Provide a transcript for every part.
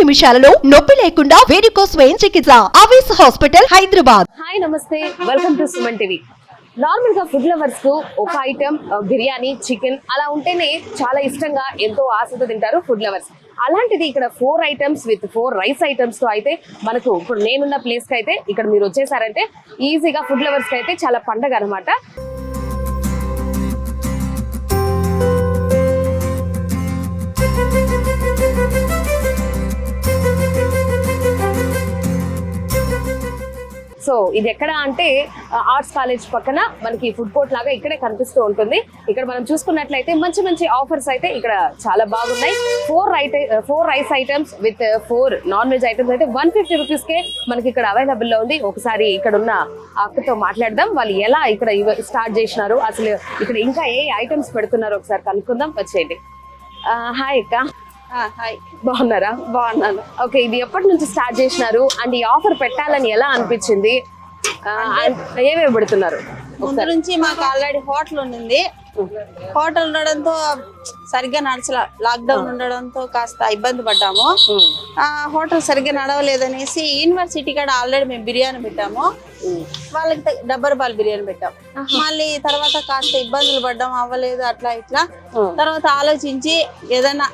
నిమిషాలలో నొప్పి లేకుండా వేడికోస్ వెయిన్ చికిత్స ఆవేశ హాస్పిటల్ హైదరాబాద్. హాయ్ నమస్తే, welcome to Suman TV. Normal గా ఫుడ్ లవర్స్ కు ఒక ఐటమ్ బిర్యానీ, చికెన్ అలా ఉంటేనే చాలా ఇష్టంగా ఎంతో ఆశతో తింటారు ఫుడ్ లవర్స్. అలాంటిది ఇక్కడ 4 ఐటమ్స్ విత్ 4 రైస్ ఐటమ్స్ తో అయితే మనకు ఇప్పుడు నేనున్న ప్లేస్ కి అయితే ఇక్కడ మీరు వచ్చేసారంటే ఈజీగా ఫుడ్ లవర్స్ కి అయితే చాలా పండగ అనమాట. సో ఇది ఎక్కడ అంటే ఆర్ట్స్ కాలేజ్ పక్కన మనకి ఫుడ్ కోర్ట్ లాగా ఇక్కడే కనిపిస్తూ ఉంటుంది. ఇక్కడ మనం చూసుకున్నట్లయితే మంచి మంచి ఆఫర్స్ అయితే ఇక్కడ చాలా బాగున్నాయి. 4 rice items with 4 non veg items అయితే 150 రూపీస్కే మనకి ఇక్కడ అవైలబుల్ లో ఉంది. ఒకసారి ఇక్కడ ఉన్న అక్కతో మాట్లాడదాం, వాళ్ళు ఎలా ఇక్కడ స్టార్ట్ చేసినారు, అసలు ఇక్కడ ఇంకా ఏ ఐటమ్స్ పెడుతున్నారు ఒకసారి కనుక్కుందాం. వచ్చేయండి. హాయ్ అక్క. హాయ్, బాగున్నారా? బాగున్నాను. ఓకే, ఇది ఎప్పటి నుంచి స్టార్ట్ చేసినారు అండ్ ఈ ఆఫర్ పెట్టాలని ఎలా అనిపించింది? ఏమేమి పెడుతున్నారు? ముందు నుంచి మాకు ఆల్రెడీ హోటల్ ఉండింది. హోటల్ ఉండడంతో సరిగ్గా నడచల, లాక్డౌన్ ఉండడంతో కాస్త ఇబ్బంది పడ్డాము. హోటల్ సరిగ్గా నడవలేదనేసి యూనివర్సిటీ కాడ ఆల్రెడీ మేము బిర్యానీ పెట్టాము. వాళ్ళకి డబ్బర్ బిర్యానీ పెట్టాం. మళ్ళీ తర్వాత కాస్త ఇబ్బందులు పడ్డాం, అవ్వలేదు అట్లా ఇట్లా. తర్వాత ఆలోచించి ఏదైనా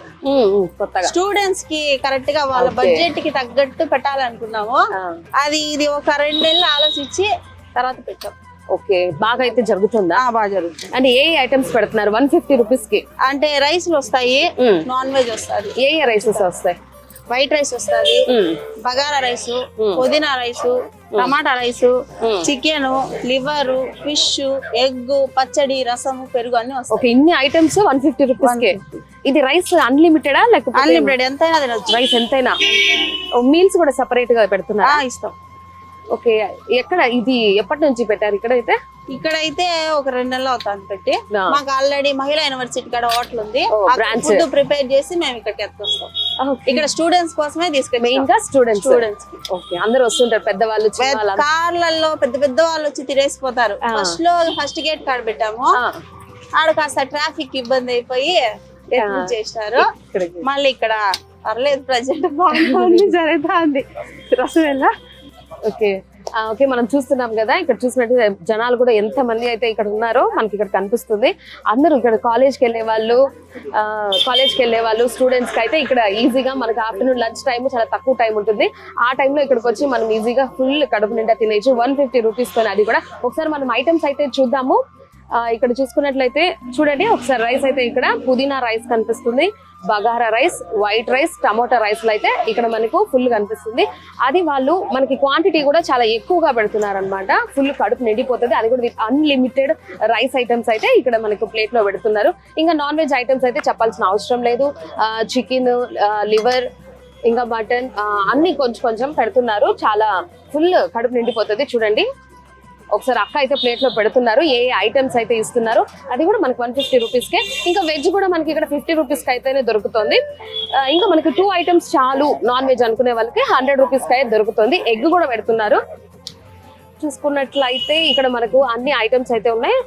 స్టూడెంట్స్ కి కరెక్ట్ గా వాళ్ళ బడ్జెట్ కి తగ్గట్టు పెట్టాలనుకున్నాము. ఇది ఒక 2 నెలలు ఆలోచించి తర్వాత పెట్టాం. ఓకే, బాగా అయితే జరుగుతుందా? బాగా జరుగుతుంది. అంటే ఏ ఐటమ్స్ పెడుతున్నారు 150 రూపీస్ కి? అంటే రైస్లు వస్తాయి, నాన్ వెజ్ వస్తుంది. ఏ రైసెస్ వస్తాయి? వైట్ రైస్ వస్తుంది, బగారా రైస్, పుదీనా rice, tomato rice, chicken, liver, fish, egg, పచ్చడి, రసము, పెరుగు అన్ని వస్తాయి. ఓకే, ఇన్ని ఐటమ్స్ 150 రూపీస్ కే. ఇది రైస్ అన్లిమిటెడా లేకపోతే? అన్లిమిటెడ్, ఎంతైనా తినొచ్చు. రైస్ ఎంతైనా. మీల్స్ కూడా సెపరేట్ గా పెడుతున్నారా? ఇస్తాం. ఓకే, ఎక్కడ ఇది ఎప్పటి నుంచి పెట్టారు ఇక్కడైతే? ఇక్కడైతే ఒక 2 నెలలు అవుతుంది పెట్టి. మాకు ఆల్రెడీ మహిళా యూనివర్సిటీ కాడ హోటల్ ఉంది. బ్రాంచ్ ప్రిపేర్ చేసి మేము ఇక్కడికి ఎత్తుకొస్తాం. ఇక్కడ స్టూడెంట్స్ కోసమే తీసుకెళ్ళి, మెయిన్ గా స్టూడెంట్స్. ఓకే, అందరూ వస్తుంటారు, పెద్దవాళ్ళు, కార్లలో పెద్ద వాళ్ళు వచ్చి తినేసిపోతారు. ఫస్ట్ గేట్ కాడ పెట్టాము. ఆడ కాస్త ట్రాఫిక్ ఇబ్బంది అయిపోయి చేసినారు. మళ్ళీ ఇక్కడ పర్లేదు, ప్రజెంట్ బాగుంది, జరుగుతుంది. రసమేలా? ఓకే ఓకే, మనం చూస్తున్నాం కదా, ఇక్కడ చూసినట్టు జనాలు కూడా ఎంత మంది అయితే ఇక్కడ ఉన్నారో మనకి ఇక్కడ కనిపిస్తుంది. అందరూ ఇక్కడ కాలేజ్కి వెళ్ళే వాళ్ళు స్టూడెంట్స్ కి అయితే ఇక్కడ ఈజీగా మనకి ఆఫ్టర్నూన్ లంచ్ టైం చాలా తక్కువ టైం ఉంటుంది. ఆ టైంలో ఇక్కడికి వచ్చి మనం ఈజీగా ఫుల్ కడుపు నిండా తినేచ్చు 150 రూపీస్ తో. అది కూడా ఒకసారి మనం ఐటమ్స్ అయితే చూద్దాము. ఇక్కడ చూసుకున్నట్లయితే చూడండి, ఒకసారి రైస్ అయితే ఇక్కడ పుదీనా రైస్ కనిపిస్తుంది, bagara rice, white rice, tomato rice అయితే ఇక్కడ మనకు ఫుల్ కనిపిస్తుంది. అది వాళ్ళు మనకి క్వాంటిటీ కూడా చాలా ఎక్కువగా పెడుతున్నారు అనమాట. ఫుల్ కడుపు నిండిపోతుంది. అది కూడా విత్ అన్లిమిటెడ్ రైస్ ఐటమ్స్ అయితే ఇక్కడ మనకు ప్లేట్ లో పెడుతున్నారు. ఇంకా నాన్ వెజ్ ఐటమ్స్ అయితే చెప్పాల్సిన అవసరం లేదు. చికెన్, లివర్, ఇంకా మటన్ అన్ని కొంచెం పెడుతున్నారు. చాలా ఫుల్ కడుపు నిండిపోతుంది. చూడండి, ఒకసారి అక్క అయితే ప్లేట్ లో పెడుతున్నారు. ఏ ఐటమ్స్ అయితే ఇస్తున్నారు అది కూడా మనకి 150 రూపీస్కే. ఇంకా వెజ్ కూడా మనకి ఇక్కడ 50 రూపీస్కి అయితేనే దొరుకుతుంది. ఇంకా మనకి 2 ఐటమ్స్ చాలు నాన్ వెజ్ అనుకునే వాళ్ళకి 100 రూపీస్కి అయితే దొరుకుతుంది. ఎగ్ కూడా పెడుతున్నారు. చూసుకున్నట్లయితే ఇక్కడ మనకు అన్ని ఐటమ్స్ అయితే ఉన్నాయి.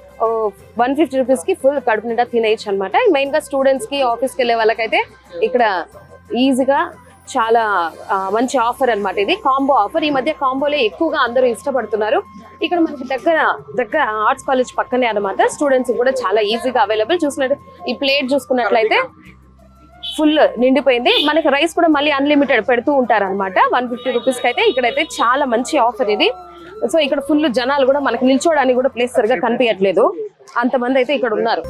150 రూపీస్కి ఫుల్ కడుపు నిండా తినేయచ్చు అనమాట. మెయిన్ గా స్టూడెంట్స్ కి, ఆఫీస్కి వెళ్ళే వాళ్ళకైతే ఇక్కడ ఈజీగా చాలా మంచి ఆఫర్ అనమాట. ఇది కాంబో ఆఫర్. ఈ మధ్య కాంబోలే ఎక్కువగా అందరూ ఇష్టపడుతున్నారు. ఇక్కడ మనకి దగ్గర ఆర్ట్స్ కాలేజ్ పక్కనే అనమాట. స్టూడెంట్స్ కూడా చాలా ఈజీగా అవైలబుల్. చూసినట్టు ఈ ప్లేట్ చూసుకున్నట్లయితే ఫుల్ నిండిపోయింది. మనకి రైస్ కూడా మళ్ళీ అన్లిమిటెడ్ పెడుతూ ఉంటారు అనమాట. 150 రూపీస్కి అయితే ఇక్కడైతే చాలా మంచి ఆఫర్ ఇది. సో ఇక్కడ ఫుల్ జనాలు కూడా మనకి నిల్చోడానికి కూడా ప్లేస్ సరిగా కనిపించట్లేదు, అంతమంది అయితే ఇక్కడ ఉన్నారు.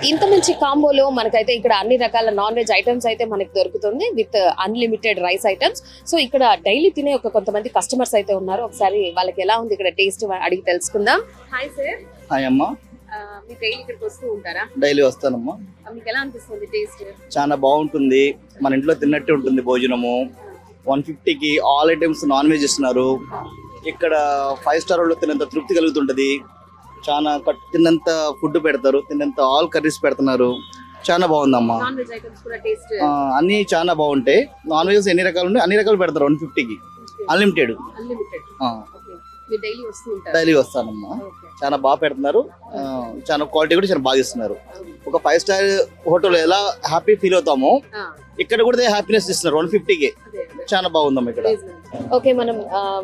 ఇంత మంచి కాంబోలో మనకైతే ఇక్కడ అన్ని రకాల నాన్ వెజ్ ఐటమ్స్ అయితే మనకి దొరుకుతుంది with unlimited rice items. So ఇక్కడ డైలీ తినే కొంతమంది కస్టమర్స్ అయితే ఉన్నారు. ఒకసారి వాళ్ళకి ఎలా ఉంది ఇక్కడ టేస్ట్ అడిగి తెలుసుకుందాం. Hi sir. హాయ్ అమ్మా. మీరు డైలీ ఇక్కడికి వస్తూ ఉంటారా? డైలీ వస్తానమ్మా. మీకు ఎలా అనిపిస్తుంది టేస్ట్? చాలా బాగుంటుంది, మన ఇంట్లో తిన్నట్టు ఉంటుంది భోజనము. 150కి ఆల్ ఐటమ్స్ నాన్ వెజ్ ఇస్తున్నారు. ఇక్కడ 5 స్టార్ లో తిన్నంత తృప్తి కలుగుతుంటది. చాలా తిన్నంత ఫుడ్ పెడతారు, తిన్నంత ఆల్ కర్రీస్ పెడుతున్నారు. చాలా బాగుందమ్మా. అన్ని చాలా బాగుంటాయి. నాన్ వెజ్ ఎన్ని రకాలు ఉన్నాయి, అన్ని రకాలు పెడతారు 150కి అన్లిమిటెడ్. మీరు డైలీ వస్తూ ఉంటారు. డైలీ వస్తానమ్మా. చాలా బాగా పెడుతున్నారు, చాలా క్వాలిటీ కూడా చాలా బాగా ఇస్తున్నారు. ఒక 5 స్టార్ హోటల్ ఎలా హ్యాపీ ఫీల్ అవుతామో ఇక్కడ కూడా హ్యాపీనెస్ ఇస్తున్నారు 150కి. చాలా బాగుందమ్మా ఇక్కడ. ఓకే, మనం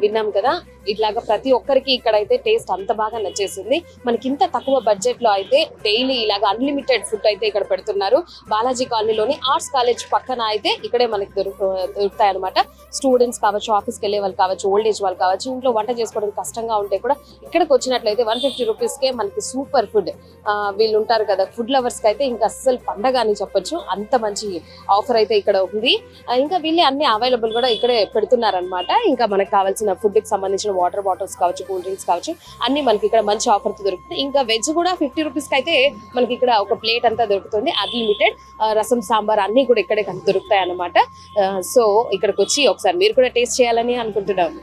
విన్నాం కదా, ఇట్లాగా ప్రతి ఒక్కరికి ఇక్కడైతే టేస్ట్ అంత బాగా నచ్చేసింది. మనకి ఇంత తక్కువ బడ్జెట్ లో అయితే డైలీ ఇలాగా అన్లిమిటెడ్ ఫుడ్ అయితే ఇక్కడ పెడుతున్నారు. బాలాజీ కాలనీలోని ఆర్ట్స్ కాలేజ్ పక్కన అయితే ఇక్కడే మనకి దొరుకుతాయి అనమాట. స్టూడెంట్స్ కావచ్చు, ఆఫీస్కి వెళ్ళే వాళ్ళు కావచ్చు, ఓల్డ్ ఏజ్ వాళ్ళు కావచ్చు, ఇంట్లో వంట చేసుకోవడానికి కష్టంగా ఉంటే కూడా ఇక్కడికి వచ్చినట్లయితే 150 రూపీస్కే మనకి సూపర్ ఫుడ్. వీళ్ళు ఉంటారు కదా ఫుడ్ లవర్స్ కి అయితే ఇంకా అస్సలు పండగ అని చెప్పొచ్చు, అంత మంచి ఆఫర్ అయితే ఇక్కడ ఉంది. ఇంకా వీళ్ళే అన్ని అవైలబుల్ కూడా ఇక్కడే పెడుతున్నారు అనమాట. ఇంకా మనకు కావాల్సిన ఫుడ్ కి సంబంధించిన వాటర్ బాటిల్స్ కావచ్చు, కూల్ డ్రింక్స్ కావచ్చు, అన్ని మనకి ఇక్కడ మంచి ఆఫర్ తో దొరుకుతుంది. ఇంకా వెజ్ కూడా 50 రూపీస్ కి అయితే మనకి ఇక్కడ ఒక ప్లేట్ అంతా దొరుకుతుంది, అన్లిమిటెడ్. రసం, సాంబార్ అన్ని కూడా ఇక్కడే దొరుకుతాయి అన్నమాట. సో ఇక్కడికి వచ్చి ఒకసారి మీరు కూడా టేస్ట్ చేయాలని అనుకుంటున్నాము.